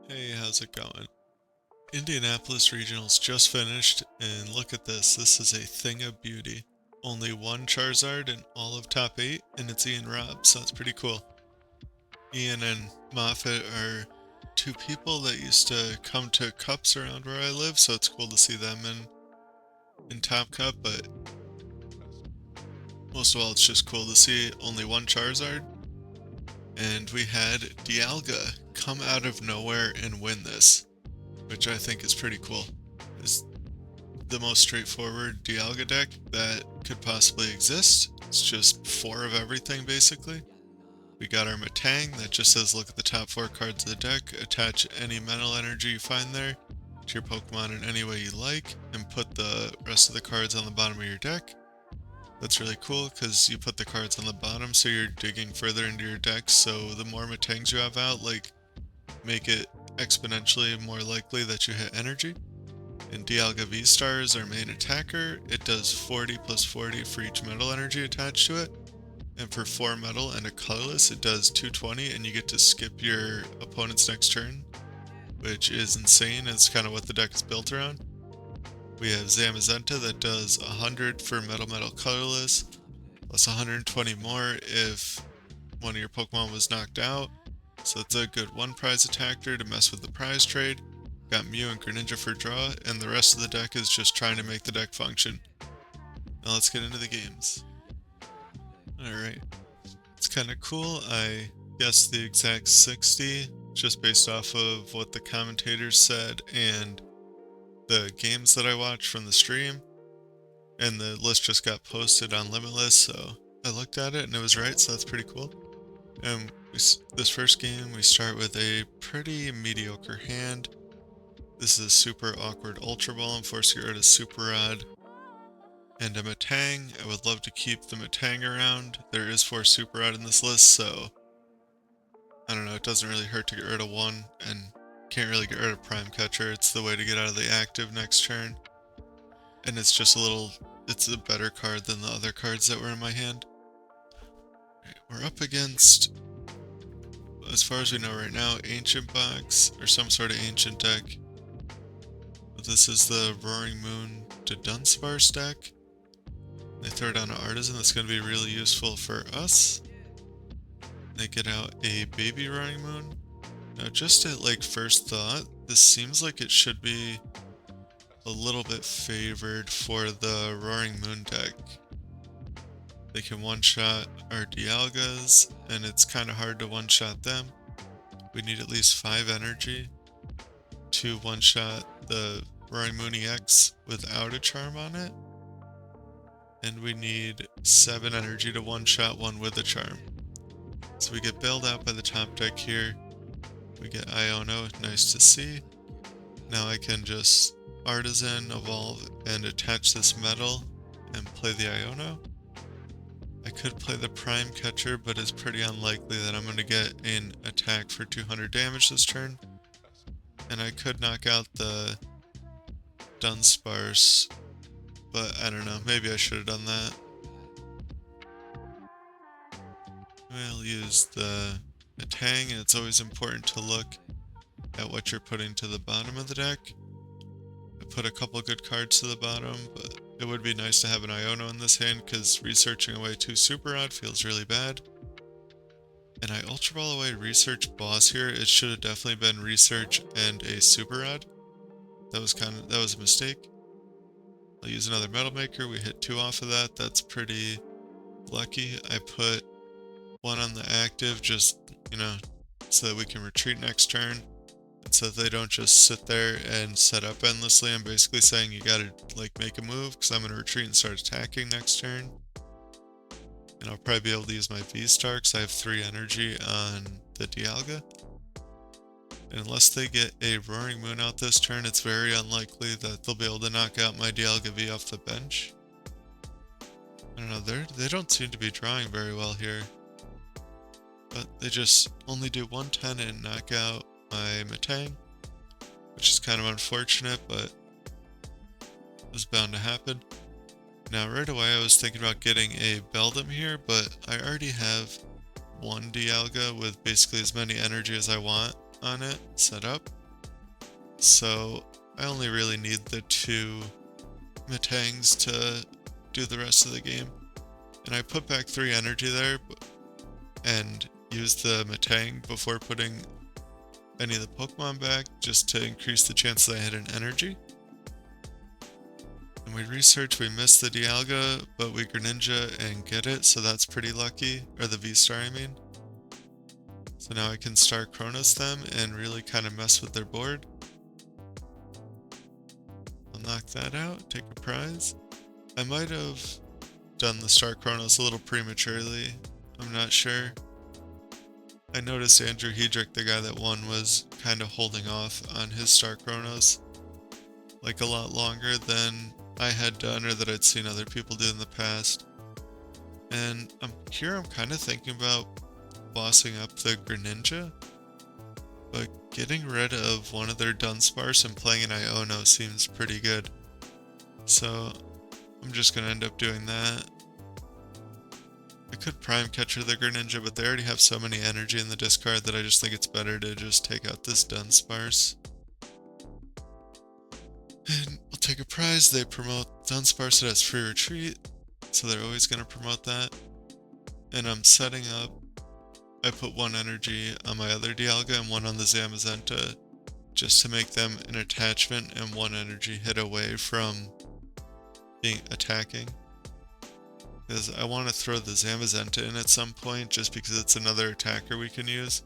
Hey, how's it going? Indianapolis Regionals just finished, and look at this. This is a thing of beauty. Only one Charizard in all of top 8, and it's Ian Robb, so that's pretty cool. Ian and Moffat are two people that used to come to cups around where I live, so it's cool to see them in Top Cup, but most of all, it's just cool to see only one Charizard. And we had Dialga come out of nowhere and win this, which I think is pretty cool. It's the most straightforward Dialga deck that could possibly exist. It's just 4 of everything, basically. We got our Metang that just says look at the top 4 cards of the deck, attach any mental energy you find there to your Pokemon in any way you like, and put the rest of the cards on the bottom of your deck. That's really cool because you put the cards on the bottom so you're digging further into your deck, so the more Metangs you have out, like, make it exponentially more likely that you hit energy. And Dialga VSTAR is our main attacker. It does 40 plus 40 for each metal energy attached to it. And for 4 metal and a colorless, it does 220, and you get to skip your opponent's next turn, which is insane. It's kind of what the deck is built around. We have Zamazenta that does 100 for metal colorless, plus 120 more if one of your Pokemon was knocked out. So it's a good 1 prize attacker to mess with the prize trade. Got Mew and Greninja for draw, and the rest of the deck is just trying to make the deck function. Now let's get into the games. Alright, it's kind of cool. I guessed the exact 60 just based off of what the commentators said and the games that I watched from the stream, and the list just got posted on Limitless, so I looked at it and it was right, so that's pretty cool. And this first game, we start with a pretty mediocre hand. This is a super awkward Ultra Ball. I'm forced to get rid of Super Rod and a Metang. I would love to keep the Metang around. There is 4 Super Rod in this list, so I don't know, it doesn't really hurt to get rid of 1, and can't really get rid of Prime Catcher. It's the way to get out of the active next turn. And it's just it's a better card than the other cards that were in my hand. Right, we're up against, as far as we know right now, Ancient Box, or some sort of Ancient deck. This is the Roaring Moon dudunsparce deck. They throw down an Artisan that's going to be really useful for us. They get out a Baby Roaring Moon. Now, just at like first thought, this seems like it should be a little bit favored for the Roaring Moon deck. They can one-shot our Dialgas, and it's kind of hard to one-shot them. We need at least 5 energy to one-shot the Roaring Moon EX without a charm on it. And we need 7 energy to one-shot one with a charm. So we get bailed out by the top deck here. We get Iono, nice to see. Now I can just Artisan, evolve, and attach this metal and play the Iono. I could play the Prime Catcher, but it's pretty unlikely that I'm going to get an attack for 200 damage this turn. And I could knock out the Dunsparce, but I don't know, maybe I should have done that. We'll use the Metang, and it's always important to look at what you're putting to the bottom of the deck. I put a couple good cards to the bottom, but it would be nice to have an Iono in this hand because researching away 2 Super Rod feels really bad. And I Ultra Ball away Research Boss here. It should have definitely been Research and a Super Rod. That was a mistake. I'll use another Metal Maker. We hit 2 off of that. That's pretty lucky. I put 1 on the active just, so that we can retreat next turn. And so that they don't just sit there and set up endlessly. I'm basically saying you gotta make a move because I'm gonna retreat and start attacking next turn. And I'll probably be able to use my VSTAR because I have 3 energy on the Dialga. And unless they get a Roaring Moon out this turn, it's very unlikely that they'll be able to knock out my Dialga V off the bench. I don't know, they don't seem to be drawing very well here. But they just only do 110 and knock out my Metang, which is kind of unfortunate, but it was bound to happen. Now right away I was thinking about getting a Beldum here, but I already have 1 Dialga with basically as many energy as I want. on it set up. So I only really need the 2 Metangs to do the rest of the game. And I put back 3 energy there and used the Metang before putting any of the Pokemon back just to increase the chance that I had an energy. And we researched, we missed the Dialga, but we Greninja and get it, so that's pretty lucky. Or the VSTAR, I mean. So now I can start Chronos them and really kind of mess with their board. I'll knock that out, take a prize. I might have done the Star Chronos a little prematurely, I'm not sure. I noticed Andrew Hedrick, the guy that won, was kind of holding off on his Star Chronos like a lot longer than I had done or that I'd seen other people do in the past. And I'm kind of thinking about bossing up the Greninja, but getting rid of one of their dudunsparce and playing an Iono seems pretty good. So I'm just going to end up doing that. I could Prime Catcher the Greninja, but they already have so many energy in the discard that I just think it's better to just take out this dudunsparce. And I'll take a prize. They promote dudunsparce, it has free retreat, so they're always going to promote that. And I'm setting up, I put 1 energy on my other Dialga and 1 on the Zamazenta, just to make them an attachment and 1 energy hit away from being attacking. Because I want to throw the Zamazenta in at some point, just because it's another attacker we can use.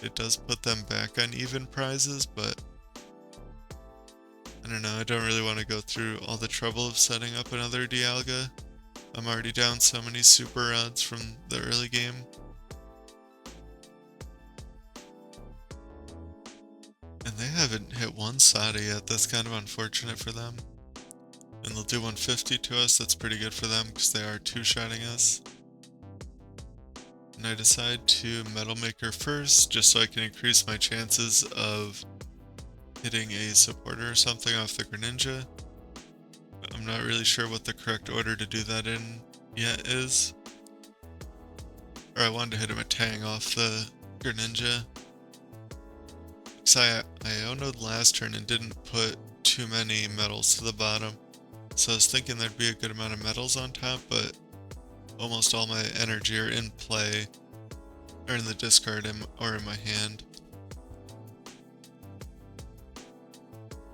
It does put them back on even prizes, but I don't know, I don't really want to go through all the trouble of setting up another Dialga. I'm already down so many super rods from the early game. And they haven't hit 1 Sada yet, that's kind of unfortunate for them. And they'll do 150 to us, that's pretty good for them because they are 2-shotting us. And I decide to Metal Maker first, just so I can increase my chances of hitting a supporter or something off the Greninja. I'm not really sure what the correct order to do that in yet is. Or I wanted to hit a Metang off the Greninja. Because I Iono'd last turn and didn't put too many metals to the bottom. So I was thinking there'd be a good amount of metals on top, but almost all my energy are in play, or in the discard or in my hand.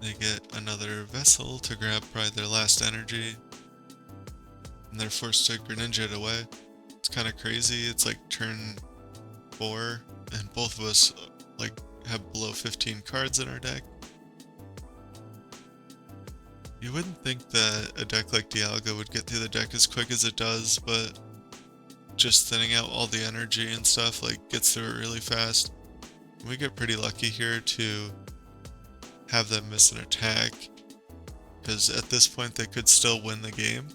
They get another vessel to grab probably their last energy, and they're forced to Greninja it away. It's kind of crazy, it's like turn 4, and both of us like have below 15 cards in our deck. You wouldn't think that a deck like Dialga would get through the deck as quick as it does, but just thinning out all the energy and stuff like gets through it really fast. We get pretty lucky here to have them miss an attack, because at this point they could still win the game.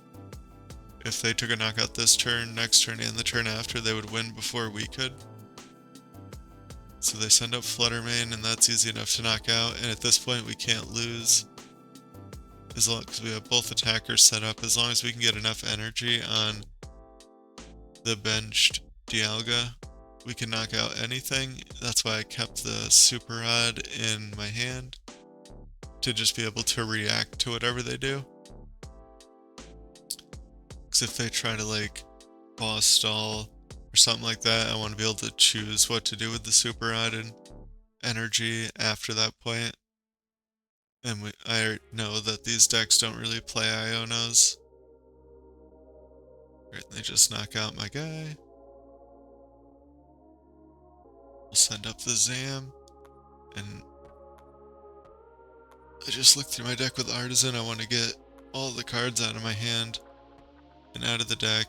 If they took a knockout this turn, next turn, and the turn after, they would win before we could. So they send up Fluttermane, and that's easy enough to knock out, and at this point we can't lose. As long as we have both attackers set up, as long as we can get enough energy on the benched Dialga, we can knock out anything. That's why I kept the Super Rod in my hand, to just be able to react to whatever they do. Because if they try to like boss stall or something like that, I want to be able to choose what to do with the Super Rod and energy after that point. And I know that these decks don't really play Ionos. Right, they just knock out my guy. We'll send up the Zam. And I just looked through my deck with Artisan. I want to get all the cards out of my hand and out of the deck.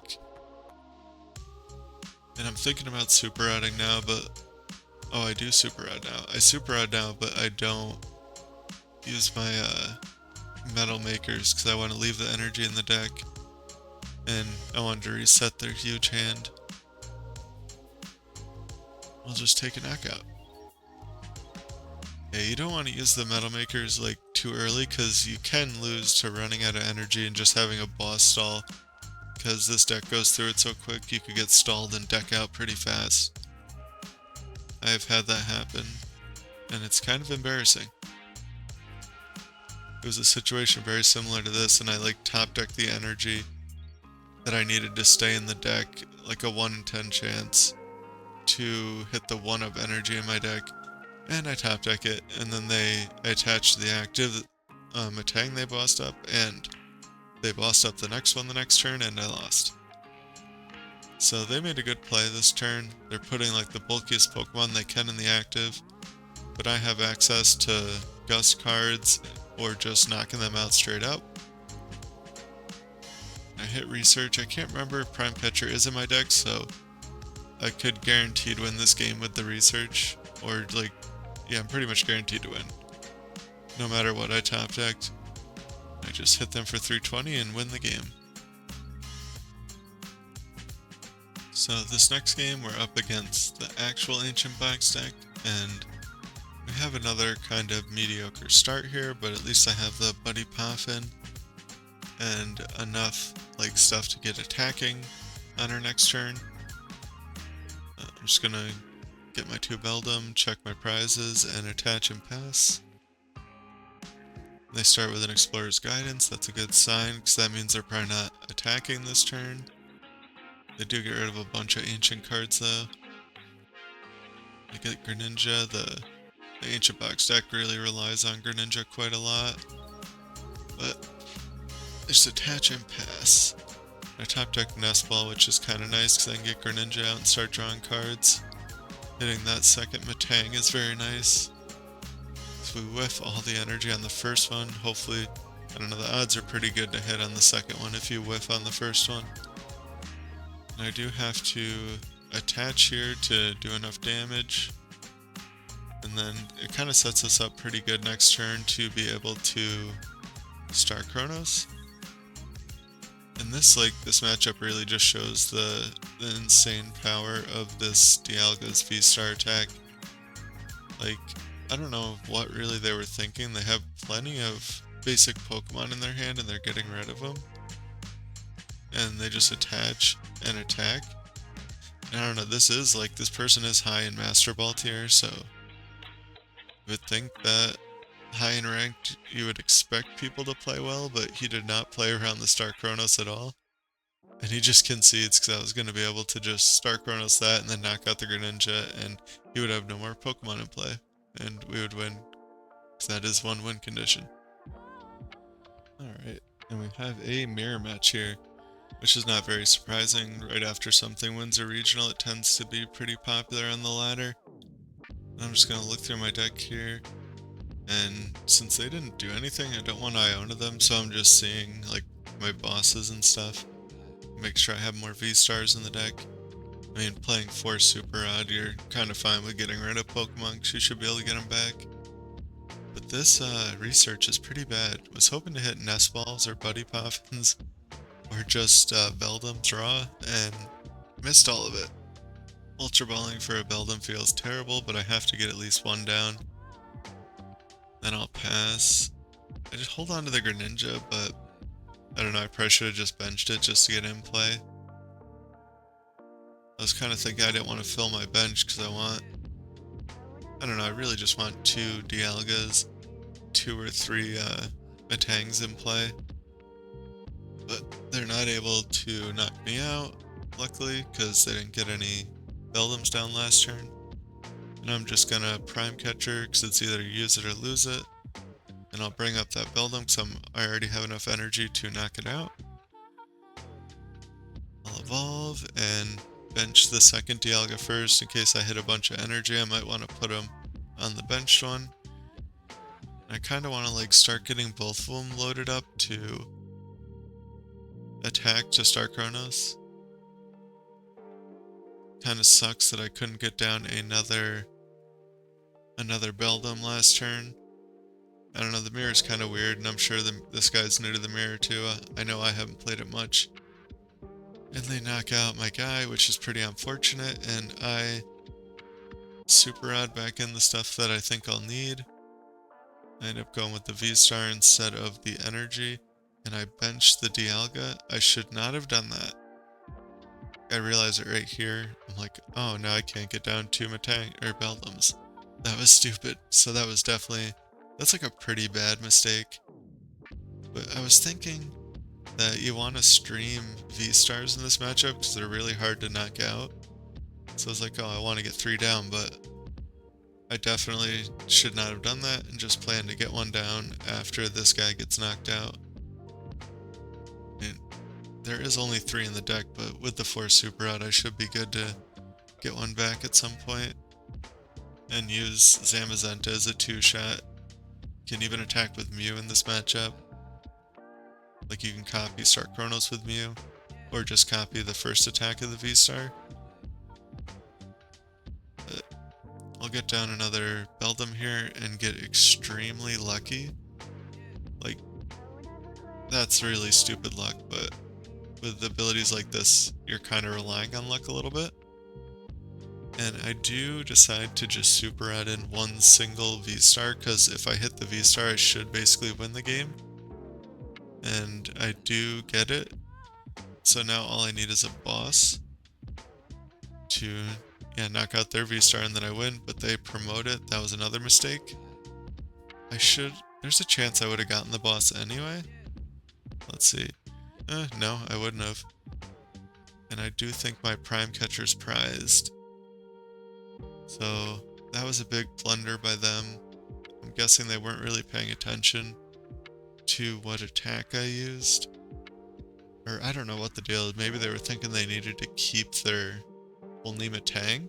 And I'm thinking about Super Rodding now, but... Oh, I do Super Rod now. I Super Rod now, but I don't use my Metal Makers because I want to leave the energy in the deck. And I wanted to reset their huge hand. I'll just take a knockout. Yeah, you don't want to use the Metal Makers like too early because you can lose to running out of energy and just having a boss stall. Because this deck goes through it so quick, you could get stalled and deck out pretty fast. I've had that happen. and it's kind of embarrassing. It was a situation very similar to this, and I like top decked the energy that I needed to stay in the deck, like a 1 in 10 chance to hit the 1 of energy in my deck, and I top deck it, and then I attached the active Metang they bossed up, and they bossed up the next one the next turn, and I lost. So they made a good play this turn. They're putting like the bulkiest Pokemon they can in the active, but I have access to Gust cards or just knocking them out straight up. I hit research. I can't remember if Prime Catcher is in my deck, so I could guaranteed win this game with the research, or like, yeah, I'm pretty much guaranteed to win. No matter what I top decked, I just hit them for 320 and win the game. So this next game we're up against the actual Ancient Box deck, and we have another kind of mediocre start here, but at least I have the Buddy Poffin and enough like stuff to get attacking on our next turn. I'm just gonna get my 2 Beldum, check my prizes, and attach and pass. They start with an Explorer's Guidance. That's a good sign, because that means they're probably not attacking this turn. They do get rid of a bunch of ancient cards though. They get Greninja. The Ancient Box deck really relies on Greninja quite a lot. But just attach and pass. I top deck Nest Ball, which is kind of nice because I can get Greninja out and start drawing cards. Hitting that second Metang is very nice. So we whiff all the energy on the first one. Hopefully, I don't know, the odds are pretty good to hit on the second one if you whiff on the first one. And I do have to attach here to do enough damage. And then it kind of sets us up pretty good next turn to be able to start Chronos. And this matchup really just shows the insane power of this Dialga's VSTAR attack. Like, I don't know what really they were thinking. They have plenty of basic Pokemon in their hand and they're getting rid of them. And they just attach and attack. And I don't know, this person is high in Master Ball tier, so you would think that high in ranked you would expect people to play well, but he did not play around the Star Chronos at all. And he just concedes because I was going to be able to just Star Chronos that and then knock out the Greninja, and he would have no more Pokemon in play. And we would win, because that is one win condition. Alright, and we have a mirror match here, which is not very surprising. Right after something wins a regional, it tends to be pretty popular on the ladder. I'm just going to look through my deck here, and since they didn't do anything, I don't want to Iono them, so I'm just seeing like my bosses and stuff. Make sure I have more V-Stars in the deck. I mean, playing 4 Super Odd, you're kind of fine with getting rid of Pokemon because you should be able to get them back. But this research is pretty bad. Was hoping to hit Nest Balls or Buddy Poffins or just Beldums raw, and missed all of it. Ultra Balling for a Beldum feels terrible, but I have to get at least 1 down. Then I'll pass. I just hold on to the Greninja, but I don't know, I probably should have just benched it just to get in play. I was kind of thinking I didn't want to fill my bench because I don't know, I really just want 2 Dialgas, 2 or 3 Metangs in play. But they're not able to knock me out, luckily, because they didn't get any Beldums down last turn. And I'm just gonna Prime Catcher because it's either use it or lose it. And I'll bring up that Beldum because I already have enough energy to knock it out. I'll evolve and bench the second Dialga first in case I hit a bunch of energy. I might want to put him on the benched one. I kind of want to like start getting both of them loaded up to attack to start Chronos. Kind of sucks that I couldn't get down another Beldum last turn. I don't know, the mirror's kind of weird, and I'm sure this guy's new to the mirror too. I know I haven't played it much. And they knock out my guy, which is pretty unfortunate, and I Super Odd back in the stuff that I think I'll need. I end up going with the V-Star instead of the energy, and I benched the Dialga. I should not have done that. I realize it right here. I'm like, oh, now I can't get down 2 Metang or Beldums. That was stupid. So that was definitely, that's like a pretty bad mistake. But I was thinking that you want to stream V-Stars in this matchup because they're really hard to knock out. So I was like, oh, I want to get 3 down, but I definitely should not have done that and just planned to get 1 down after this guy gets knocked out. And there is only 3 in the deck, but with the 4 super out, I should be good to get 1 back at some point and use Zamazenta as a 2-shot. Can even attack with Mew in this matchup. Like you can copy Start Chronos with Mew, or just copy the first attack of the V-Star. I'll get down another Beldum here and get extremely lucky. Like, that's really stupid luck, but with abilities like this, you're kind of relying on luck a little bit. And I do decide to just super add in 1 single V-Star, because if I hit the V-Star, I should basically win the game. And I do get it. So now all I need is a boss to knock out their V-Star and then I win, but they promote it. That was another mistake. There's a chance I would have gotten the boss anyway. Let's see. No, I wouldn't have. And I do think my Prime Catcher's prized. So that was a big blunder by them. I'm guessing they weren't really paying attention to what attack I used. Or I don't know what the deal is. Maybe they were thinking they needed to keep their only Metang.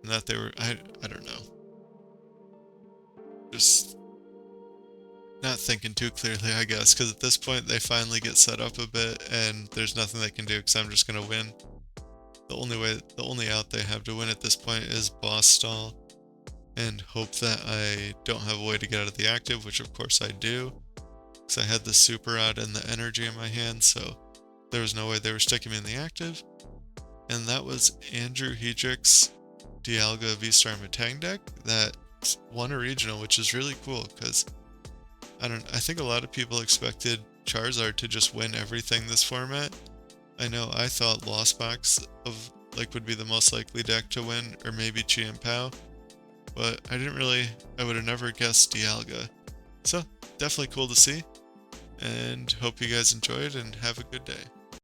And that they were, I don't know. Just not thinking too clearly, I guess, because at this point they finally get set up a bit and there's nothing they can do because I'm just going to win. The only out they have to win at this point is boss stall and hope that I don't have a way to get out of the active, which of course I do, because I had the super out and the energy in my hand, so there was no way they were sticking me in the active. And that was Andrew Hedrick's Dialga V-Star Metang deck that won a regional, which is really cool because I think a lot of people expected Charizard to just win everything this format. I know I thought Lost Box would be the most likely deck to win, or maybe Chi-Pao, but I would have never guessed Dialga. So definitely cool to see, and hope you guys enjoyed and have a good day.